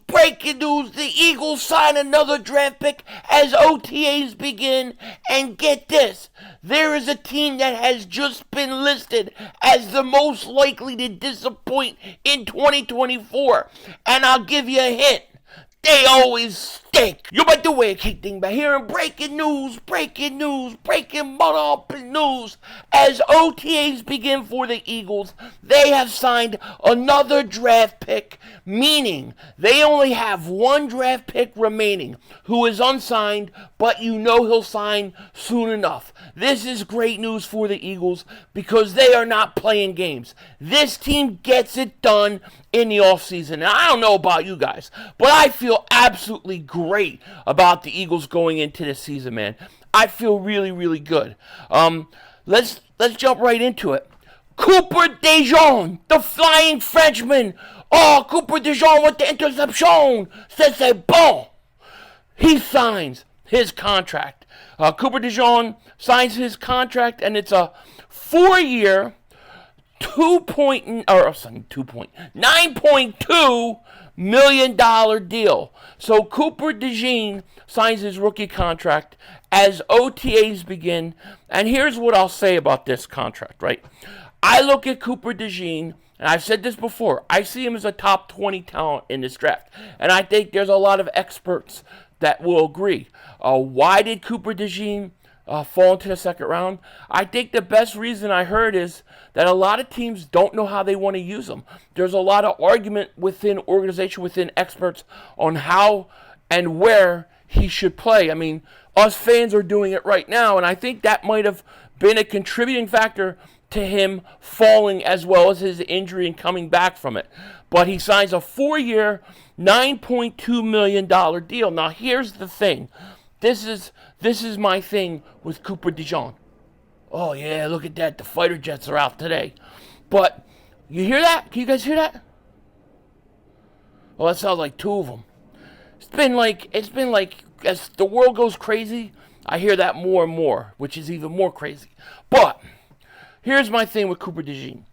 breaking news. The Eagles sign another draft pick as OTA'S begin. And get this, there is a team that has just been listed as the most likely to disappoint in 2024. And I'll give you a hint. They always stink. You might do way of keep Dingbat here in breaking news, breaking mother news. As OTA'S begin for the Eagles, they have signed another draft pick, meaning they only have one draft pick remaining who is unsigned, but you know he'll sign soon enough. This is great news for the Eagles because they are not playing games. This team gets it done in the offseason. And I don't know about you guys, but I feel absolutely great about the Eagles going into this season, man. I feel really, really good. Let's jump right into it. Cooper DeJean, the flying Frenchman. Oh, Cooper DeJean with the interception. C'est bon. He signs his contract. Cooper DeJean signs his contract, and it's a 4-year, $9.2 million deal. So Cooper DeJean signs his rookie contract as OTA'S begin. And here's what I'll say about this contract, right? I look at Cooper DeJean, and I've said this before, I see him as a top 20 talent in this draft. And I think there's a lot of experts that will agree. Why did Cooper DeJean fall into the second round? I think the best reason I heard is that a lot of teams don't know how they want to use him. There's a lot of argument within organization, within experts on how and where he should play. I mean, us fans are doing it right now, and I think that might have been a contributing factor to him falling as well as his injury and coming back from it. But he signs a 4-year, $9.2 million deal. Now, here's the thing. This is my thing with Cooper DeJean. Oh, yeah, look at that. The fighter jets are out today. But you hear that? Can you guys hear that? Well, that sounds like two of them. It's been like as the world goes crazy, I hear that more and more, which is even more crazy. But here's my thing with Cooper DeJean.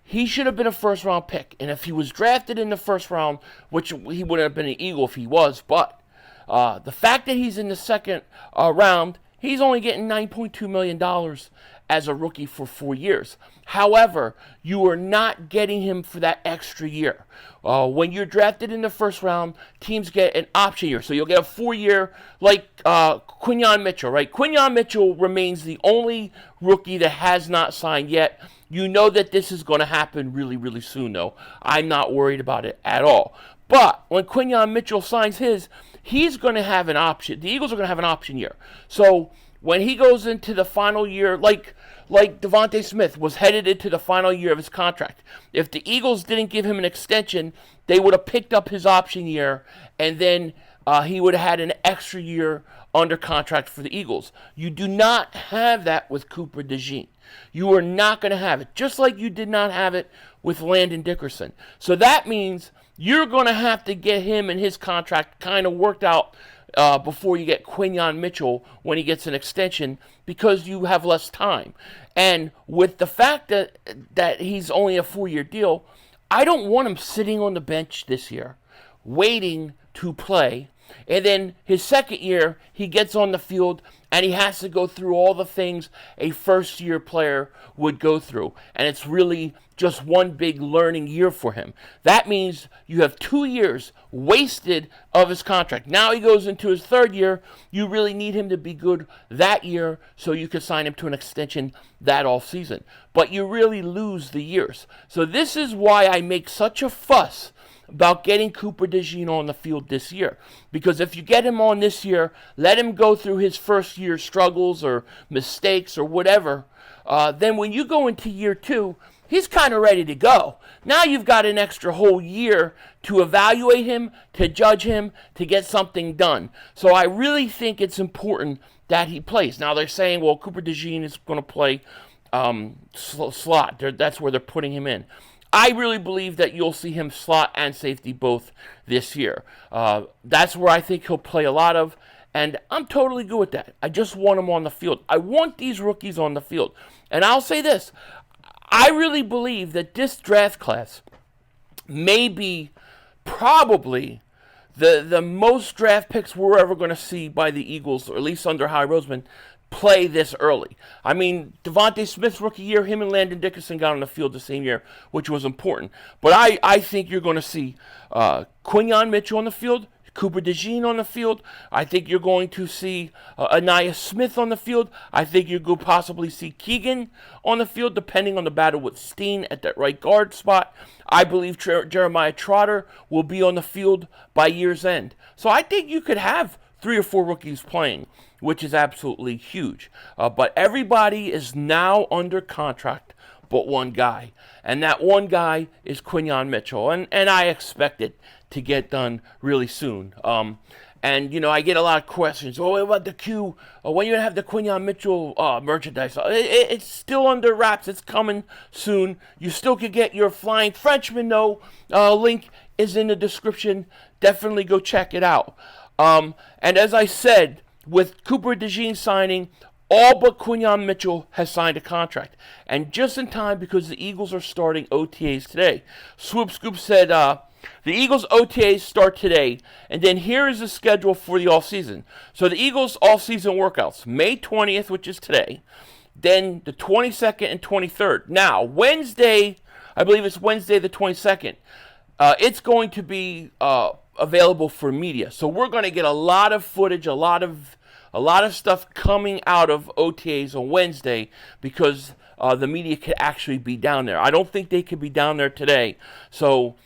He should have been a first-round pick. And if he was drafted in the first round, which he wouldn't have been an Eagle if he was, but the fact that he's in the second round, he's only getting $9.2 million as a rookie for 4 years. However, you are not getting him for that extra year. When you're drafted in the first round, teams get an option year. So you'll get a 4-year like Quinyon Mitchell, right? Quinyon Mitchell remains the only rookie that has not signed yet. You know that this is going to happen really, really soon, though. I'm not worried about it at all. But when Quinyon Mitchell signs his, he's going to have an option. The Eagles are going to have an option year. So when he goes into the final year, like Devontae Smith was headed into the final year of his contract, if the Eagles didn't give him an extension, they would have picked up his option year, and then he would have had an extra year under contract for the Eagles. You do not have that with Cooper DeJean. You are not going to have it, just like you did not have it with Landon Dickerson. So that means you're going to have to get him and his contract kind of worked out before you get Quinyon Mitchell when he gets an extension, because you have less time. And with the fact that he's only a 4-year deal, I don't want him sitting on the bench this year waiting to play. And then his second year, he gets on the field and he has to go through all the things a first-year player would go through. And it's really just one big learning year for him. That means you have 2 years wasted of his contract. Now he goes into his third year. You really need him to be good that year so you can sign him to an extension that offseason. But you really lose the years. So this is why I make such a fuss about getting Cooper DeJean on the field this year. Because if you get him on this year, let him go through his first year struggles or mistakes or whatever, then when you go into year 2, he's kind of ready to go. Now you've got an extra whole year to evaluate him, to judge him, to get something done. So I really think it's important that he plays. Now they're saying, well, Cooper DeJean is going to play slot. That's where they're putting him in. I really believe that you'll see him slot and safety both this year. That's where I think he'll play a lot of, and I'm totally good with that. I just want him on the field. I want these rookies on the field. And I'll say this. I really believe that this draft class may be probably the most draft picks we're ever going to see by the Eagles, or at least under Howie Roseman, play this early. I mean, Devontae Smith's rookie year, him and Landon Dickerson got on the field the same year, which was important. But I think you're going to see Quinyon Mitchell on the field, Cooper DeJean on the field. I think you're going to see Anaya Smith on the field. I think you're going to possibly see Keegan on the field, depending on the battle with Steen at that right guard spot. I believe Jeremiah Trotter will be on the field by year's end. So I think you could have 3 or 4 rookies playing, which is absolutely huge. But everybody is now under contract but one guy. And that one guy is Quinyon Mitchell. And I expect it to get done really soon. And, you know, I get a lot of questions. Oh, what about the Q? When you going to have the Quinyon Mitchell merchandise? It's still under wraps. It's coming soon. You still could get your Flying Frenchman, though. Link is in the description. Definitely go check it out. And as I said, with Cooper DeJean signing, all but Quinyon Mitchell has signed a contract. And just in time, because the Eagles are starting OTA'S today. Swoop Scoop said the Eagles OTA'S start today. And then here is the schedule for the offseason. So the Eagles offseason workouts, May 20th, which is today. Then the 22nd and 23rd. Now, Wednesday, I believe it's Wednesday the 22nd. It's going to be available for media. So we're going to get a lot of footage, a lot of stuff coming out of OTA'S on Wednesday, because the media could actually be down there. I don't think they could be down there today. So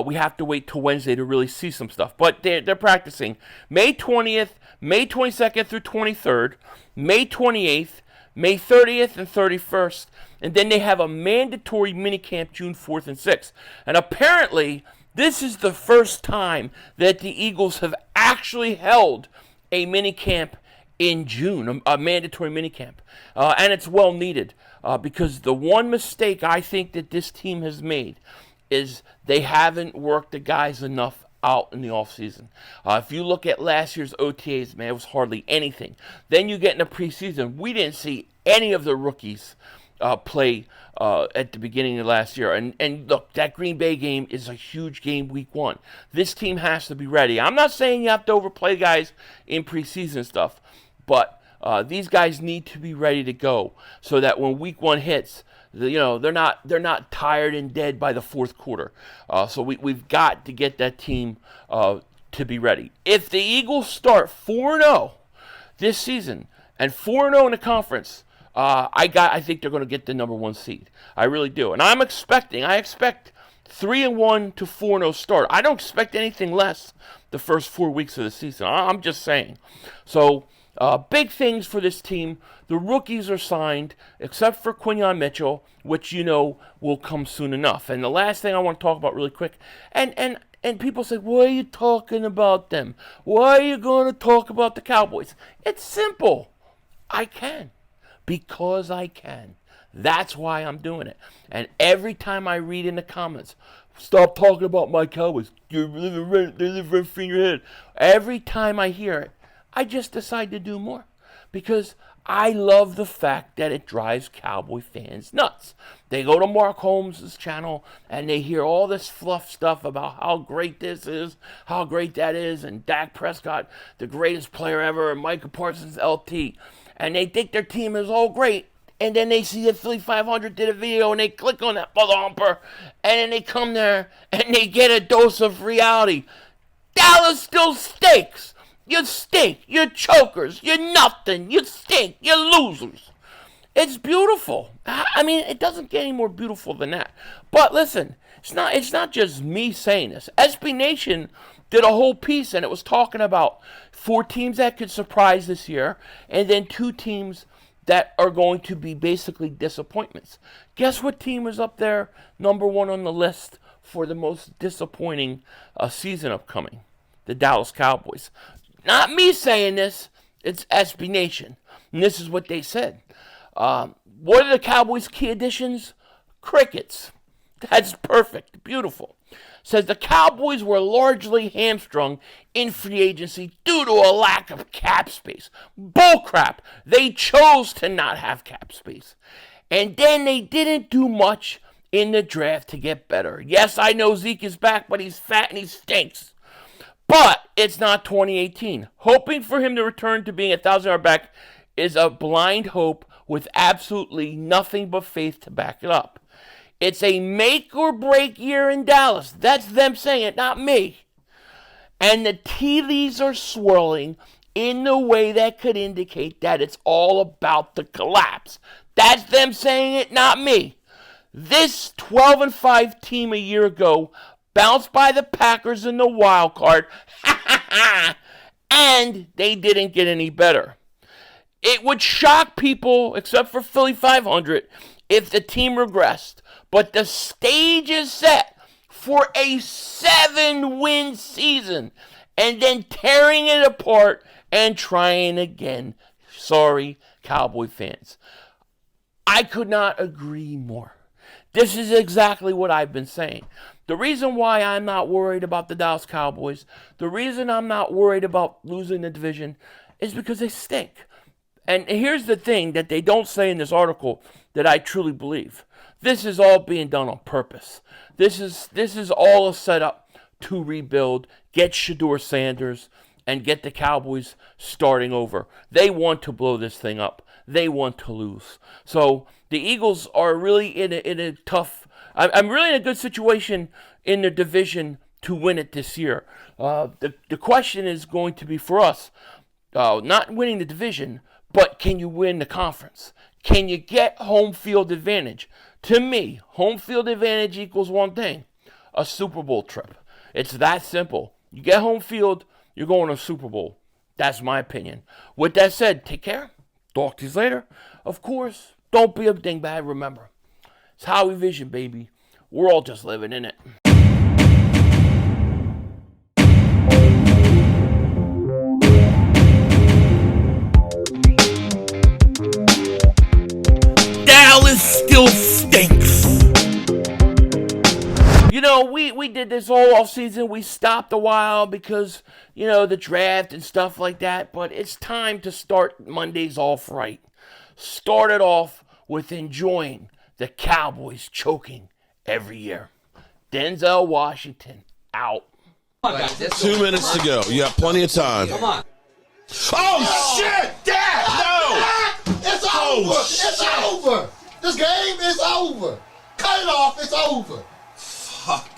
we have to wait till Wednesday to really see some stuff. But they're practicing May 20th, May 22nd through 23rd, May 28th, May 30th and 31st, and then they have a mandatory minicamp June 4th and 6th. And apparently, this is the first time that the Eagles have actually held a minicamp in June, a mandatory minicamp. And it's well needed, because the one mistake I think that this team has made is they haven't worked the guys enough out in the offseason. If you look at last year's OTA'S, man, it was hardly anything. Then you get in the preseason. We didn't see any of the rookies play at the beginning of last year. And look, that Green Bay game is a huge game week 1. This team has to be ready. I'm not saying you have to overplay guys in preseason stuff, but these guys need to be ready to go so that when week 1 hits, you know, they're not tired and dead by the 4th quarter. So we've got to get that team to be ready. If the Eagles start 4-0 this season and 4-0 in the conference, I think they're going to get the number 1 seed. I really do. And I expect 3-1 to 4-0 start. I don't expect anything less the first 4 weeks of the season. I'm just saying. So big things for this team. The rookies are signed, except for Quinyon Mitchell, which you know will come soon enough. And the last thing I want to talk about really quick, and people say, why are you talking about them? Why are you going to talk about the Cowboys? It's simple. I can. Because I can. That's why I'm doing it. And every time I read in the comments, stop talking about my Cowboys. They live right in your head. Every time I hear it, I just decide to do more. Because I love the fact that it drives Cowboy fans nuts. They go to Mark Holmes' channel and they hear all this fluff stuff about how great this is, how great that is, and Dak Prescott, the greatest player ever, and Micah Parsons, LT. And they think their team is all great. And then they see that Philly 500 did a video and they click on that mother humper. And then they come there and they get a dose of reality. Dallas still stinks. You stink. You're chokers. You're nothing. You stink. You're losers. It's beautiful. I mean, it doesn't get any more beautiful than that. But listen, it's not just me saying this. SB Nation did a whole piece, and it was talking about 4 teams that could surprise this year, and then 2 teams that are going to be basically disappointments. Guess what team is up there, number 1 on the list for the most disappointing season upcoming? The Dallas Cowboys. Not me saying this, it's SB Nation. And this is what they said. What are the Cowboys' key additions? Crickets. That's perfect. Beautiful. Says the Cowboys were largely hamstrung in free agency due to a lack of cap space. Bullcrap. They chose to not have cap space. And then they didn't do much in the draft to get better. Yes, I know Zeke is back, but he's fat and he stinks. But it's not 2018. Hoping for him to return to being a 1,000-yard back is a blind hope with absolutely nothing but faith to back it up. It's a make or break year in Dallas. That's them saying it, not me. And the tea leaves are swirling in the way that could indicate that it's all about the collapse. That's them saying it, not me. This 12-5 team a year ago bounced by the Packers in the wild card, and they didn't get any better. It would shock people, except for Philly 500, if the team regressed. But the stage is set for a 7-win season, and then tearing it apart and trying again. Sorry, Cowboy fans. I could not agree more. This is exactly what I've been saying. The reason why I'm not worried about the Dallas Cowboys, the reason I'm not worried about losing the division, is because they stink. And here's the thing that they don't say in this article that I truly believe. This is all being done on purpose. This is all a setup to rebuild, get Shedeur Sanders, and get the Cowboys starting over. They want to blow this thing up. They want to lose. So the Eagles are really in a tough... I'm really in a good situation in the division to win it this year. The question is going to be for us, not winning the division, but can you win the conference? Can you get home field advantage? To me, home field advantage equals one thing, a Super Bowl trip. It's that simple. You get home field, you're going to a Super Bowl. That's my opinion. With that said, take care. Talk to you later. Of course, don't be a dingbat. Remember, it's how we vision, baby. We're all just living in it. Dallas still stinks. You know, we did this all off season. We stopped a while because, you know, the draft and stuff like that. But it's time to start Mondays off right. Start it off with enjoying the Cowboys choking every year. Denzel Washington out. 2 minutes to go. You have plenty of time. Come on. Oh, shit! Dad, no! It's over. It's over. This game is over. Cut it off. It's over. Fuck.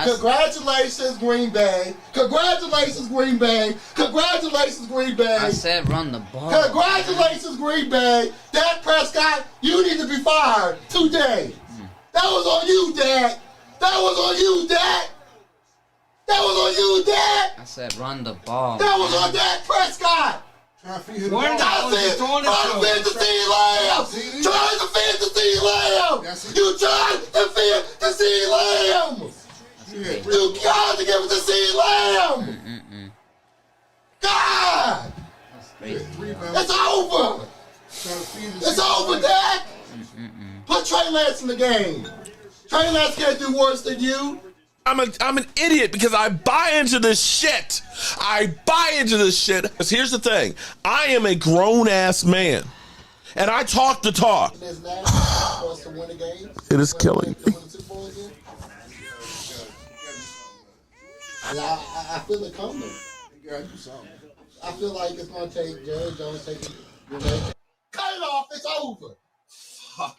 Congratulations, Green Bay. Congratulations, Green Bay. Congratulations, Green Bay. I said run the ball. Congratulations, Green Bay. Dak Prescott, you need to be fired today. That was on you, Dak. That was on you, Dak. That was on you, Dak. I said run the ball. That was on Dak Prescott. Trying to feed the ball. Trying to feed the Lamb. Trying to feed the Lamb. You trying to feed the Lamb. You got to give it to C. Lamb. God. It's over. It's over, Dak. Put Trey Lance in the game. Trey Lance can't do worse than you. I'm an idiot because I buy into this shit. I buy into this shit. Because here's the thing. I am a grown-ass man. And I talk the talk. It is killing me. I feel it coming. I feel like it's going to take Jerry Jones taking. Cut it off. It's over. Fuck.